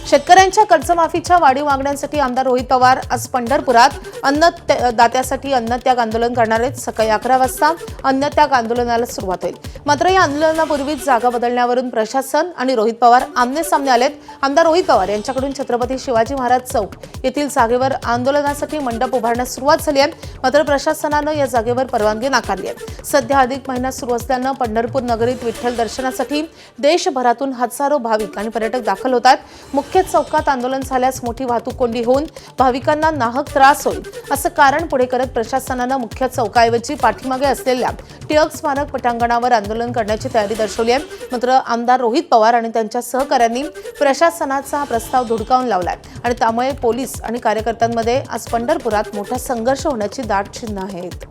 शेतकऱ्यांच्या कर्जमाफीच्या वाढीव मागण्यांसाठी आमदार रोहित पवार आज पंढरपुरात अन्नदात्यासाठी अन्नत्याग आंदोलन करणार आहेत। सकाळी 11 वाजता अन्नत्याग आंदोलनाला सुरुवात होईल। मात्र या आंदोलनापूर्वीच जागा बदलण्यावरून प्रशासन आणि रोहित पवार आमने-सामने आलेत। आमदार रोहित पवार यांच्याकडून छत्रपती शिवाजी महाराज चौक येथील जागेवर आंदोलनासाठी मंडप उभारण्यास सुरुवात झाली आहे। मात्र प्रशासनानं या जागेवर परवानगी नाकारली आहे। सध्या अधिक महिना सुरू असल्यानं पंढरपूर नगरीत विठ्ठल दर्शनासाठी देशभरातून हजारो भाविक आणि पर्यटक दाखल होतात। मुख्य चौकात आंदोलन झाल्यास मोठी वाहतूक कोंडी होऊन भाविकांना नाहक त्रास होईल असं कारण पुढे करत प्रशासनानं मुख्य चौकाऐवजी पाठीमागे असलेल्या टिळक स्मारक पटांगणावर आंदोलन करण्याची तयारी दर्शवली आहे। मात्र आमदार रोहित पवार आणि त्यांच्या सहकाऱ्यांनी प्रशासनाचा हा प्रस्ताव धुडकावून लावलाय आणि त्यामुळे पोलीस आणि कार्यकर्त्यांमध्ये आज पंढरपुरात मोठा संघर्ष होण्याची दाट चिन्ह आहेत।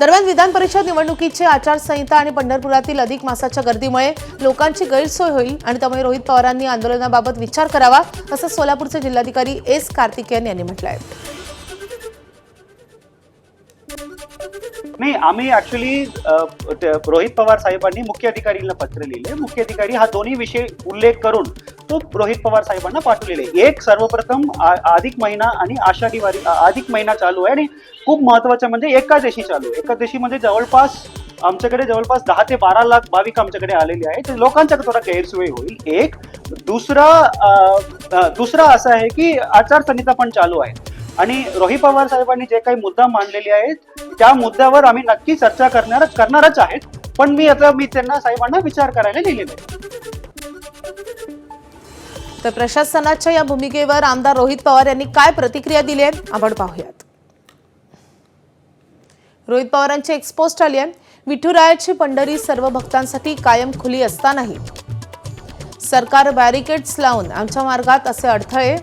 दरम्यान विधान परिषद निवडणुकीची आचारसंहिता आणि पंढरपुरातील अधिक मासाच्या गर्दीमुळे लोकांची गैरसोय होईल आणि त्यामुळे रोहित पवारांनी आंदोलनाबाबत विचार करावा असं सोलापूरचे जिल्हाधिकारी एस कार्तिकेयन यांनी म्हटलं आहे। नाही, आम्ही ऍक्च्युअली रोहित पवार साहेबांनी मुख्य अधिकारीला पत्र लिहिले। मुख्य अधिकारी हा दोन्ही विषय उल्लेख करून तो रोहित पवार साहेबांना पाठवलेले। एक, सर्वप्रथम अधिक महिना आणि आषाढी वारी अधिक महिना चालू आहे आणि खूप महत्वाचं म्हणजे एकादशी चालू आहे। एकादशी म्हणजे जवळपास आमच्याकडे जवळपास 10 ते 12 लाख भाविक आमच्याकडे आलेले आहेत। लोकांच्या थोडा गैरसोय होईल। एक, दुसरा असं आहे की आचारसंहिता पण चालू आहे आणि रोहित पवार साहेबांनी जे काही मुद्दा मांडलेले आहेत त्या मुद्द्यावर आम्ही नक्की चर्चा करणारच आहेत। पण मी त्यांना साहेबांना विचार करायला लिहिलेलं आहे। तर प्रशासनाच्या या भूमिकेवर आमदार रोहित पवार यांनी काय प्रतिक्रिया दिली आहे आपण पाहूयात। रोहित पवारांची एक पोस्ट आली आहे। विठुरायाची पंढरी सर्व भक्तांसाठी कायम खुली असतानाही सरकार बॅरिकेड्स लावून आमच्या मार्गात असे अडथळे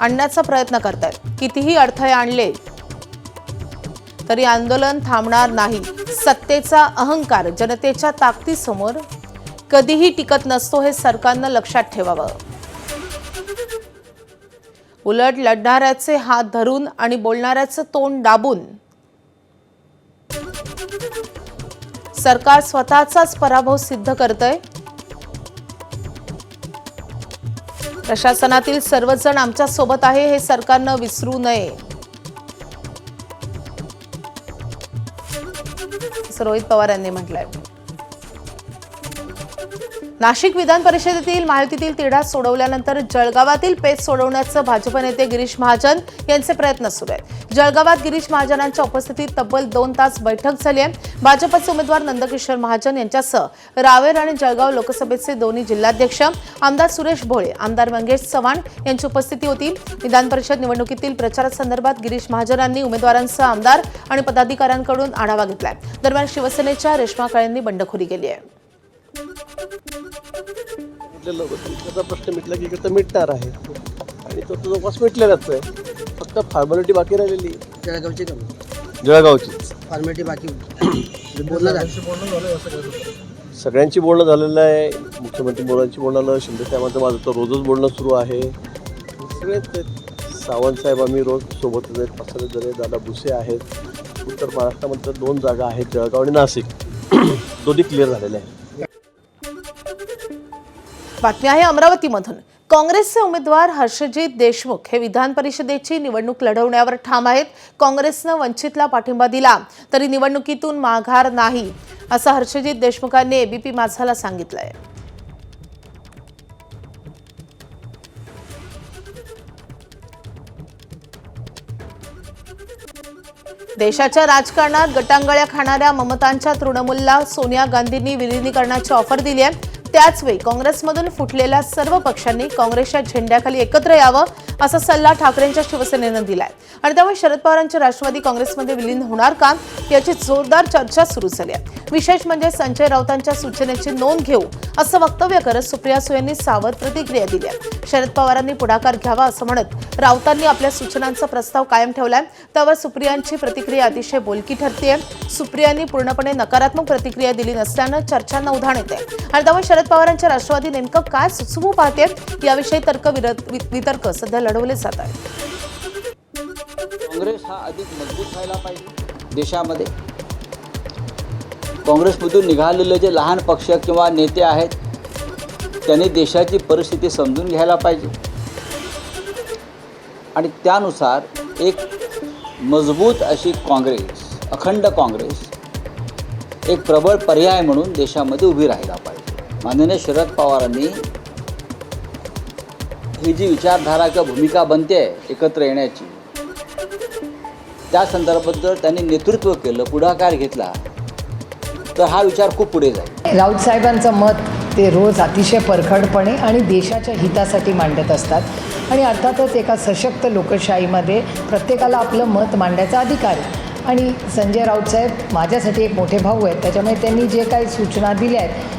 आणण्याचा प्रयत्न करतात। कितीही अडथळे आणले तरी आंदोलन थांबणार नाही। सत्तेचा अहंकार जनतेच्या ताकदीसमोर कधीही टिकत नसतो हे सरकारनं लक्षात ठेवावं। उलट लढणाऱ्याचे हात धरून आणि बोलणाऱ्याचं तोंड दाबून सरकार स्वतःचाच पराभव सिद्ध करतंय। प्रशासनातील सर्वजण आमच्या सोबत आहे हे सरकारनं विसरू नये असं रोहित पवार यांनी म्हटलंय। नाशिक विधान परिषदेतील महायुतीतील तिढा सोडवल्यानंतर जळगावातील पेच सोडवण्याचं भाजप नेते गिरीश महाजन यांचे प्रयत्न सुरू आहेत। जळगावात गिरीश महाजनांच्या उपस्थितीत तब्बल 2 तास बैठक झाली आहे। भाजपचे उमेदवार नंदकिशोर महाजन यांच्यासह रावेर आणि जळगाव लोकसभेचे दोन्ही जिल्हाध्यक्ष आमदार सुरेश भोळे, आमदार मंगेश चव्हाण यांची उपस्थिती होती। विधान परिषद निवडणुकीतील प्रचारासंदर्भात गिरीश महाजनांनी उमेदवारांसह आमदार आणि पदाधिकाऱ्यांकडून आढावा घेतलाय। दरम्यान शिवसेनेच्या रेश्मा काळेंनी बंडखोरी केली आहे। त्याचा प्रश्न मिटला की इकडे मिटणार आहे आणि तो जवळपास मिटलेलाच आहे। फक्त फॉर्मॅलिटी बाकी राहिलेली जळगावची फॉर्मॅलिटी बाकी सगळ्यांची बोलणं झालेलं आहे। मुख्यमंत्री बोलांची बोलणं झालं, शिंदे साहेबांचं माझं तर रोजच बोलणं सुरू आहे। सगळेच सावंत साहेब आम्ही रोज सोबतच आहेत। पसरे जरे दादा भुसे आहेत। उत्तर महाराष्ट्रामध्ये 2 जागा आहेत, जळगाव आणि नाशिक, दोन्ही क्लिअर झालेले आहेत। बातमी आहे अमरावतीमधून। काँग्रेसचे उमेदवार हर्षजित देशमुख हे विधान परिषदेची निवडणूक लढवण्यावर ठाम आहेत। काँग्रेसनं वंचितला पाठिंबा दिला तरी निवडणुकीतून माघार नाही असं हर्षजित देशमुखांनी एबीपी माझाला सांगितलंय। देशाच्या राजकारणात गटांगळ्या खाणाऱ्या ममतांच्या तृणमूलला सोनिया गांधींनी विलीनीकरणाची ऑफर दिली आहे। त्याचवेळी काँग्रेसमधून फुटलेल्या सर्व पक्षांनी काँग्रेसच्या झेंड्याखाली एकत्र यावं असा सल्ला ठाकरेंच्या शिवसेनेनं दिलाय आणि त्यामुळे शरद पवारांचे राष्ट्रवादी काँग्रेसमध्ये विलीन होणार का याची जोरदार चर्चा सुरू झाली आहे। विशेष म्हणजे संजय राऊतांच्या सूचनेची नोंद घेऊ असं वक्तव्य करत सुप्रिया सुळेंनी सावध प्रतिक्रिया दिली आहे। शरद पवारांनी पुढाकार घ्यावा असं म्हणत राऊतांनी आपल्या सूचनांचा प्रस्ताव कायम ठेवलाय। त्यावर सुप्रियांची प्रतिक्रिया अतिशय बोलकी ठरतेय। सुप्रियांनी पूर्णपणे नकारात्मक प्रतिक्रिया दिली नसल्यानं चर्चांना उधाण येते आणि त्यामुळे शरद पवारांच्या राष्ट्रवादी नेमकं काय सुचवू पाहते याविषयी वितर्क सध्या लढवले जात आहेत। काँग्रेस हा अधिक मजबूत व्हायला पाहिजे देशामध्ये। काँग्रेसमधून निघालेले जे लहान पक्ष किंवा नेते आहेत त्यांनी देशाची परिस्थिती समजून घ्यायला पाहिजे आणि त्यानुसार एक मजबूत अशी काँग्रेस, अखंड काँग्रेस एक प्रबळ पर्याय म्हणून देशामध्ये उभी राहायला पाहिजे. माननीय शरद पवारांनी ही जी विचारधारा किंवा भूमिका बनते एकत्र येण्याची, त्या संदर्भात जर त्यांनी नेतृत्व केलं, पुढाकार घेतला तर हा विचार खूप पुढे जाईल. राऊत साहेबांचं मत ते रोज अतिशय परखडपणे आणि देशाच्या हितासाठी मांडत असतात आणि अर्थातच एका सशक्त लोकशाहीमध्ये प्रत्येकाला आपलं मत मांडायचा अधिकार आहे. आणि संजय राऊत साहेब माझ्यासाठी एक मोठे भाऊ आहेत, त्याच्यामुळे त्यांनी जे काही सूचना दिल्या आहेत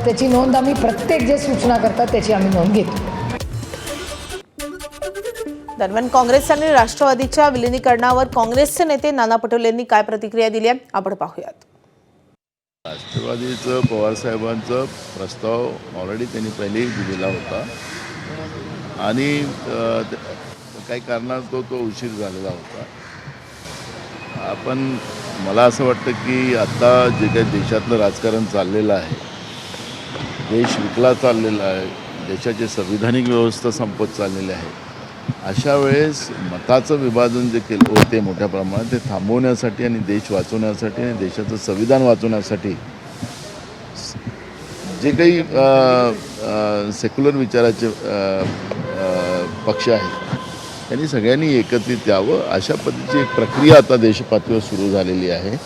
त्याची नोंद आम्ही प्रत्येक जे सूचना करतात त्याची आम्ही नोंद घेतो. दरम्यान काँग्रेस आणि राष्ट्रवादीच्या विलिनीकरणावर काँग्रेसचे नेते नाना पटोले यांनी काय प्रतिक्रिया दिली आहे आपण पाहूयात. राष्ट्रवादीचं पवारसाहेबांचा प्रस्ताव ऑलरेडी त्यांनी पहिलेही दिलेला होता आणि काही कारणास्तव तो उशीर झालेला होता. आपण मला असं वाटतं की आता जे काही देशातलं राजकारण चाललेलं आहे, देश विकला चाललेला आहे, देशाची संविधानिक व्यवस्था संपत चाललेली आहे, अशा वेळेस मताचं विभाजन जे केलं होते मोठ्या प्रमाणात ते थांबवण्यासाठी आणि देश वाचवण्यासाठी आणि देशाचं संविधान वाचवण्यासाठी जे काही सेक्युलर विचाराचे पक्ष आहेत त्यांनी सगळ्यांनी एकत्रित यावं, अशा पद्धतीची एक प्रक्रिया आता देशपातळीवर सुरू झालेली आहे.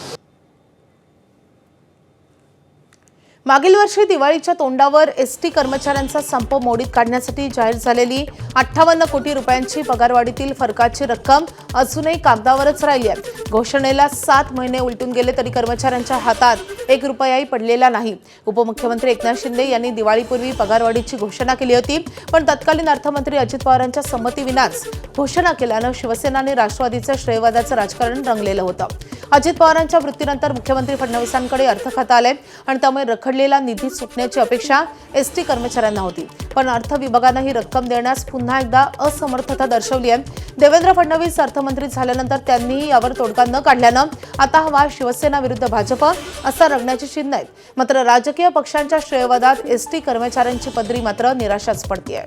मागील वर्षी दिवाळीच्या तोंडावर एसटी कर्मचाऱ्यांचा संप मोडीत काढण्यासाठी जाहीर झालेली 58 कोटी रुपयांची पगारवाढीतील फरकाची रक्कम अजूनही कागदावरच राहिली आहे. घोषणेला 7 महिने उलटून गेले तरी कर्मचाऱ्यांच्या हातात 1 रुपयाही पडलेला नाही. उपमुख्यमंत्री एकनाथ शिंदे यांनी दिवाळीपूर्वी पगारवाढीची घोषणा केली होती, पण तत्कालीन अर्थमंत्री अजित पवारांच्या संमतीविनाच घोषणा केल्यानं शिवसेना आणि राष्ट्रवादीचं श्रेयवादाचं राजकारण रंगलेलं होतं. अजित पवारांच्या मृत्यूनंतर मुख्यमंत्री फडणवीसांकडे अर्थ खातं आले आणि त्यामुळे रखडलेला निधी सुटण्याची अपेक्षा एसटी कर्मचाऱ्यांना होती. पण अर्थ विभागानं ही रक्कम देण्यास पुन्हा एकदा असमर्थता दर्शवली आहे. देवेंद्र फडणवीस अर्थमंत्री झाल्यानंतर त्यांनीही यावर तोडगा न काढल्यानं आता हा वाद शिवसेना विरुद्ध भाजप असा रंगण्याची चिन्ह आहेत. मात्र राजकीय पक्षांच्या श्रेयवादात एसटी कर्मचाऱ्यांची पदरी मात्र निराशाच पडतीये.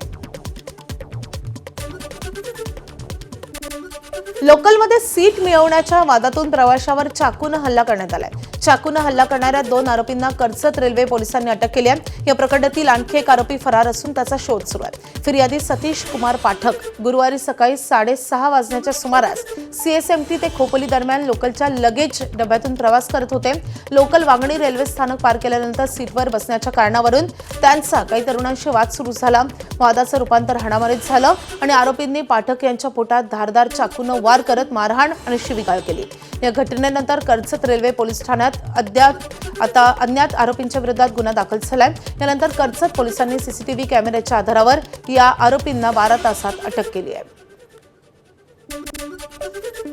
लोकलमध्ये सीट मिळवण्याच्या वादातून प्रवाशावर चाकूनं हल्ला करण्यात आलाय. चाकूनं हल्ला करणाऱ्या 2 आरोपींना कर्जत रेल्वे पोलिसांनी अटक केली आहे. या प्रकरणातील आणखी एक आरोपी फरार असून त्याचा शोध सुरू आहे. फिर्यादी सतीश कुमार पाठक गुरुवारी सकाळी 6:30 वाजण्याच्या सुमारास CSMT ते खोपोली दरम्यान लोकलच्या लगेज डब्यातून प्रवास करत होते. लोकल वांगणी रेल्वे स्थानक पार केल्यानंतर सीटवर बसण्याच्या कारणावरून त्यांचा काही तरुणांशी वाद सुरू झाला. वादाचं रूपांतर हाणामारीत झालं आणि आरोपींनी पाठक यांच्या पोटात धारदार चाकूनं वार करत मारहाण आणि शिवीगाळ केली. या घटनेनंतर कर्जत रेल्वे पोलीस ठाण्यात अज्ञात आरोपींच्या विरोधात गुन्हा दाखल झालाय. यानंतर कर्जत पोलिसांनी CCTV कॅमेऱ्याच्या आधारावर या आरोपींना 12 तासात अटक केली आहे.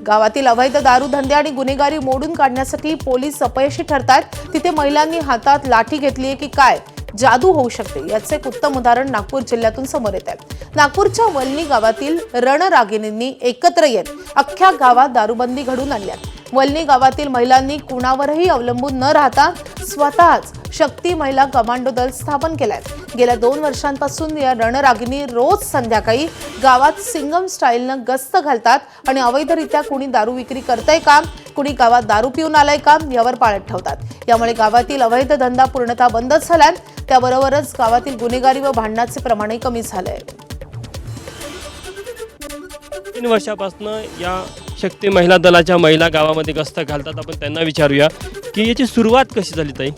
गावातील अवैध दारू धंदे आणि गुन्हेगारी मोडून काढण्यासाठी पोलीस अपयशी ठरतात. तिथे महिलांनी हातात लाठी घेतली आहे की काय जादू होऊ शकते याचे एक उत्तम उदाहरण नागपूर जिल्ह्यातून समोर येत आहे. नागपूरच्या वलनी गावातील रणरागिणींनी एकत्र येत अख्ख्या गावात दारूबंदी घडवून आणली आहे. वलनी गावातील महिलांनी कुणावरही अवलंबून न राहता स्वतःच शक्ती महिला कमांडो दल स्थापन केलाय. गेल्या 2 वर्षांपासून या रणरागिणी रोज संध्याकाळी गावात सिंगम स्टाईलनं गस्त घालतात आणि अवैधरित्या कुणी दारू विक्री करतंय का, कुणी गावात दारू पिऊन आलंय का यावर पाळत ठेवतात. यामुळे गावातील अवैध धंदा पूर्णतः बंद झालाय. त्याबरोबरच गावातील गुन्हेगारी व भांडणाचे प्रमाणही कमी झालंय. 3 वर्षापासून या शक्ती महिला दलाच्या महिला गावामध्ये गस्त घालतात. आपण त्यांना विचारूया की याची सुरुवात कशी झाली ताई?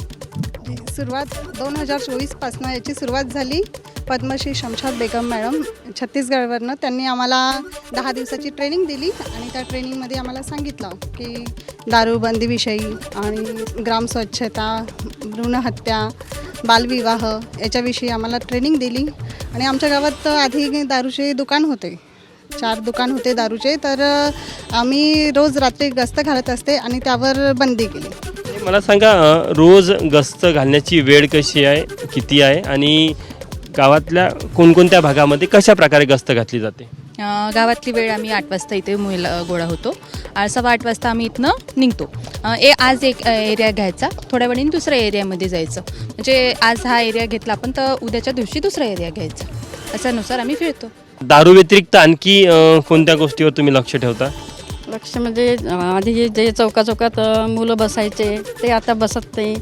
सुरुवात 2024 पासून याची सुरुवात झाली. पद्मश्री शमशाद बेगम मॅडम छत्तीसगडवरनं त्यांनी आम्हाला 10 दिवसाची ट्रेनिंग दिली आणि त्या ट्रेनिंगमध्ये आम्हाला सांगितलं की दारूबंदीविषयी आणि ग्रामस्वच्छता, भ्रूणहत्या, बालविवाह याच्याविषयी आम्हाला ट्रेनिंग दिली. आणि आमच्या गावात आधी दारूचे दुकान होते, 4 दुकान होते दारूचे. तर आम्ही रोज रात्री गस्त घालत असते आणि त्यावर बंदी केली. मला सांगा रोज गस्त घालण्याची वेळ कशी आहे, किती आहे आणि गावातल्या कोणकोणत्या भागामध्ये कशा प्रकारे गस्त घातली जाते? गावातली वेळ आम्ही 8 वाजता इथे महिला गोळा होतो. 8:15 वाजता आम्ही इथनं निघतो. आज एक एरिया घ्यायचा, थोड्या वेळाने दुसऱ्या एरियामध्ये जायचं. म्हणजे आज हा एरिया घेतला आपण तर उद्याच्या दिवशी दुसरा एरिया घ्यायचा. अशानुसार आम्ही फिरतो. दारू व्यतिरिक्त आणखी कोणत्या गोष्टीवर तुम्ही लक्ष ठेवता? लक्ष म्हणजे आधी जे चौकात मुलं बसायचे ते आता बसत नाही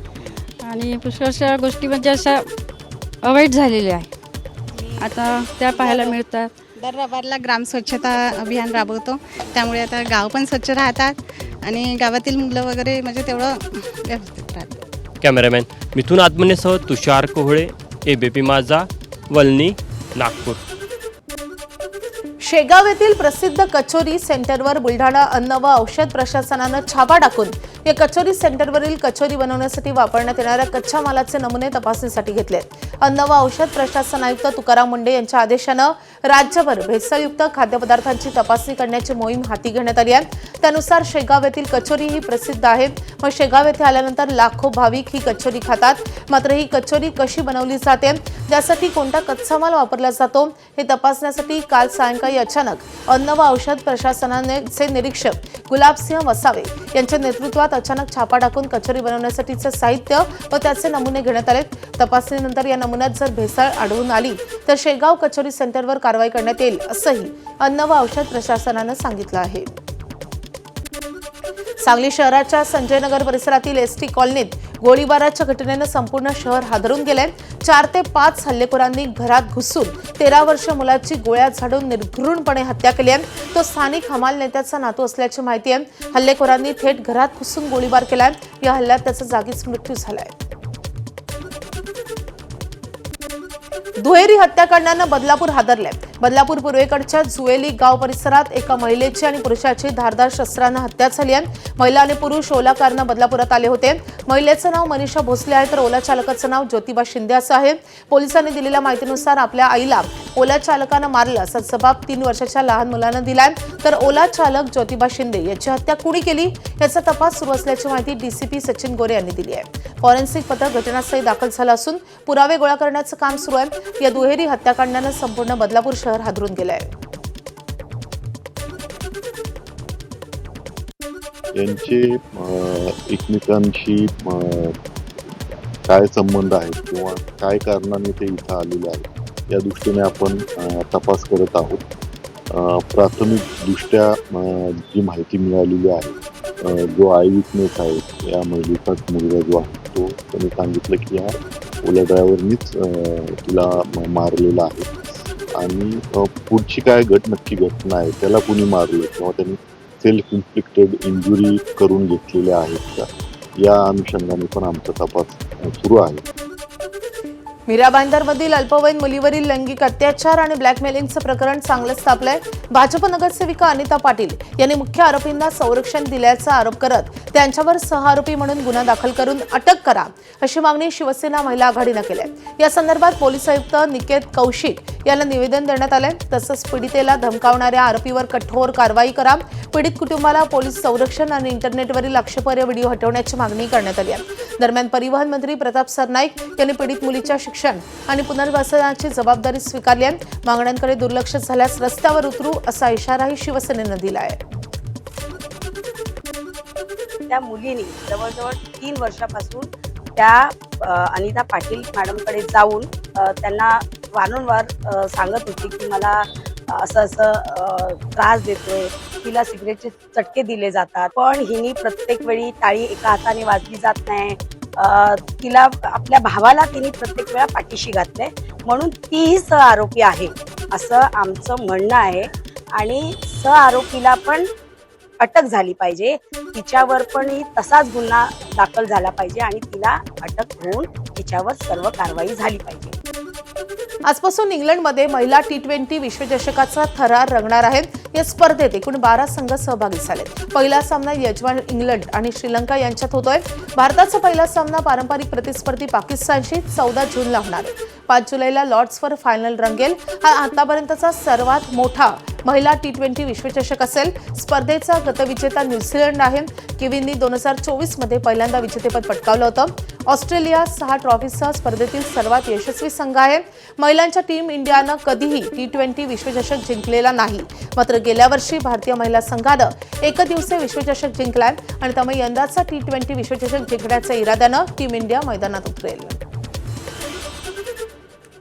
आणि पुष्कळशा गोष्टी म्हणजे अशा अवॉइड झालेल्या आहे, आता त्या पाहायला मिळतात. दर रविवारला ग्राम स्वच्छता अभियान राबवतो, त्यामुळे आता गाव पण स्वच्छ राहतात आणि गावातील मुलं वगैरे म्हणजे तेवढं व्यवस्थित राहतात. कॅमेरामॅन मिथुन आत्मनेसह तुषार कोहळे, ABP माझा, वलनी, नागपूर. शेगाव येथील प्रसिद्ध कचोरी सेंटरवर बुलढाणा अन्न व औषध प्रशासनानं छापा टाकून या कचोरी सेंटरवरील कचोरी बनवण्यासाठी वापरण्यात येणाऱ्या कच्च्या मालाचे नमुने तपासणीसाठी घेतले. अन्न व औषध प्रशासन आयुक्त तुकाराम मुंडे यांच्या आदेशानं राज्यभर भेसळयुक्त खाद्यपदार्थांची तपासणी करण्याची मोहीम हाती घेण्यात आली आहे. त्यानुसार शेगाव येथील कचोरी ही प्रसिद्ध आहे. मग शेगाव येथे आल्यानंतर लाखो भाविक ही कचोरी खातात. मात्र ही कचोरी कशी बनवली जाते, त्यासाठी कोणता कच्चा माल वापरला जातो हे तपासण्यासाठी काल सायंकाळी अचानक अन्न व औषध प्रशासनाचे निरीक्षक गुलाबसिंह वसावे यांच्या नेतृत्वात अचानक छापा टाकून कचोरी बनवण्यासाठीचे साहित्य व त्याचे नमुने घेण्यात आले. तपासणीनंतर या नमुन्यात जर भेसळ आढळून आली तर शेगाव कचोरी सेंटरवर कारवाई करण्यात येईल असंही अन्न व औषध प्रशासनानं सांगितलं आहे. सांगली शहराच्या संजयनगर परिसरातील ST कॉलनीत गोळीबाराच्या घटनेनं संपूर्ण शहर हादरून गेले. 4 ते 5 हल्लेखोरांनी घरात घुसून 13 वर्ष मुलाची गोळ्या झाडून निर्घृणपणे हत्या केली आहे. तो स्थानिक हमाल नेत्याचा नातू असल्याची माहिती आहे. हल्लेखोरांनी थेट घरात घुसून गोळीबार केलाय. या हल्ल्यात त्याचा जागीच मृत्यू झालाय. दुहेरी हत्याकांडानं बदलापूर हादरले. बदलापूर पूर्वेकडच्या जुएली गाव परिसरात एका महिलेची आणि पुरुषाची धारदार शस्त्रानं हत्या झाली आहे. महिला आणि पुरुष ओला कारनं बदलापुरात आले होते. महिलेचं नाव मनीषा भोसले आहे तर ओला चालकाचं नाव ज्योतिबा शिंदे असं आहे. पोलिसांनी दिलेल्या माहितीनुसार आपल्या आईला ओला चालकानं मारलं असा जबाब 3 वर्षाच्या लहान मुलानं दिलाय. तर ओला चालक ज्योतिबा शिंदे याची हत्या कुणी केली याचा तपास सुरू असल्याची माहिती DCP सचिन गोरे यांनी दिली आहे. फॉरेन्सिक पथक घटनास्थळी दाखल झालं असून पुरावे गोळा करण्याचं काम सुरू आहे. या दुहेरी हत्याकांडानं संपूर्ण बदलापूर शहर हादरून गेलं आहे. यांचे एकमेकांशी काय संबंध आहेत किंवा काय कारणाने ते इथं आलेले आहेत या दृष्टीने आपण तपास करत आहोत. प्राथमिक दृष्ट्या जी माहिती मिळालेली आहे, जो आय विटनेस आहे या महिलेचाच मुलगा जो आहे तो त्यांनी सांगितलं की या ओला ड्रायव्हरनीच तिला मारलेला आहे आणि पुढची काय नक्की घटना आहे, त्याला कुणी मारलं किंवा त्यांनी सेल्फ इन्फ्लिक्टेड इंजुरी करून घेतलेल्या आहेत का, या अनुषंगाने पण आमचा तपास सुरू आहे. मीरा भाईंदरमधील अल्पवयीन मुलीवरील लैंगिक अत्याचार आणि ब्लॅकमेलिंगचं प्रकरण चांगलंच तापलंय. भाजप नगरसेविका अनिता पाटील यांनी मुख्य आरोपींना संरक्षण दिल्याचा आरोप करत त्यांच्यावर सहआरोपी म्हणून गुन्हा दाखल करून अटक करा अशी मागणी शिवसेना महिला आघाडीनं केली आहे. या संदर्भात पोलीस आयुक्त निकेत कौशिक यांना निवेदन देण्यात आलंय. तसंच पीडितेला धमकावणाऱ्या आरोपीवर कठोर कारवाई करा, पीडित कुटुंबाला पोलीस संरक्षण आणि इंटरनेटवरील आक्षेपार्ह व्हिडिओ हटवण्याची मागणी करण्यात आली आहे. दरम्यान परिवहन मंत्री प्रताप सरनाईक यांनी पीडित मुलीच्या शिक्षण आणि पुनर्वसनाची जबाबदारी स्वीकारली आहे. मागण्यांकडे दुर्लक्ष झाल्यास रस्त्यावर उतरू असा इशाराही शिवसेनेनं दिला आहे. त्या मुलीने जवळजवळ 3 वर्षापासून त्या अनिता पाटील मॅडमकडे जाऊन त्यांना वारंवार सांगत होती की मला असं त्रास देतोय, तिला सिगरेटचे चटके दिले जातात, पण हिनी प्रत्येक वेळी टाळी एका हाताने वाजली जात नाही. तिला आपल्या भावाला तिने प्रत्येक वेळा पाठीशी घातलंय, म्हणून तीही सहआरोपी आहे असं आमचं म्हणणं आहे. आणि सहआरोपीला पण अटक झाली पाहिजे, तिच्यावर पण तसाच गुन्हा दाखल झाला पाहिजे आणि तिला अटक होऊन तिच्यावर सर्व कारवाई झाली पाहिजे. आजपासून इंग्लंडमध्ये महिला T20 विश्वचषकाचा थरार रंगणार आहे. या स्पर्धेत एकूण 12 संघ सहभागी झालेत. पहिला सामना यजमान इंग्लंड आणि श्रीलंका यांच्यात होतोय. भारताचा पहिला सामना पारंपरिक प्रतिस्पर्धी पाकिस्तानशी 14 जूनला होणार आहे. 5 जुलैला लॉर्ड्सवर फायनल रंगेल. हा आतापर्यंतचा सर्वात मोठा महिला T20 विश्वचषक असेल. स्पर्धेचा गतविजेता न्यूझीलंड आहे. केविननी 2024 मध्ये पहिल्यांदा विजेतेपद पटकावलं होतं. ऑस्ट्रेलिया 6 ट्रॉफीसह स्पर्धेतील सर्वात यशस्वी संघ आहे. महिलांच्या टीम इंडियानं कधीही T20 विश्वचषक जिंकलेला नाही. मात्र गेल्या वर्षी भारतीय महिला संघानं एकदिवसीय विश्वचषक जिंकलाय आणि त्यामुळे यंदाचा T20 विश्वचषक जिंकण्याच्या इराद्यानं टीम इंडिया मैदानात उतरेल.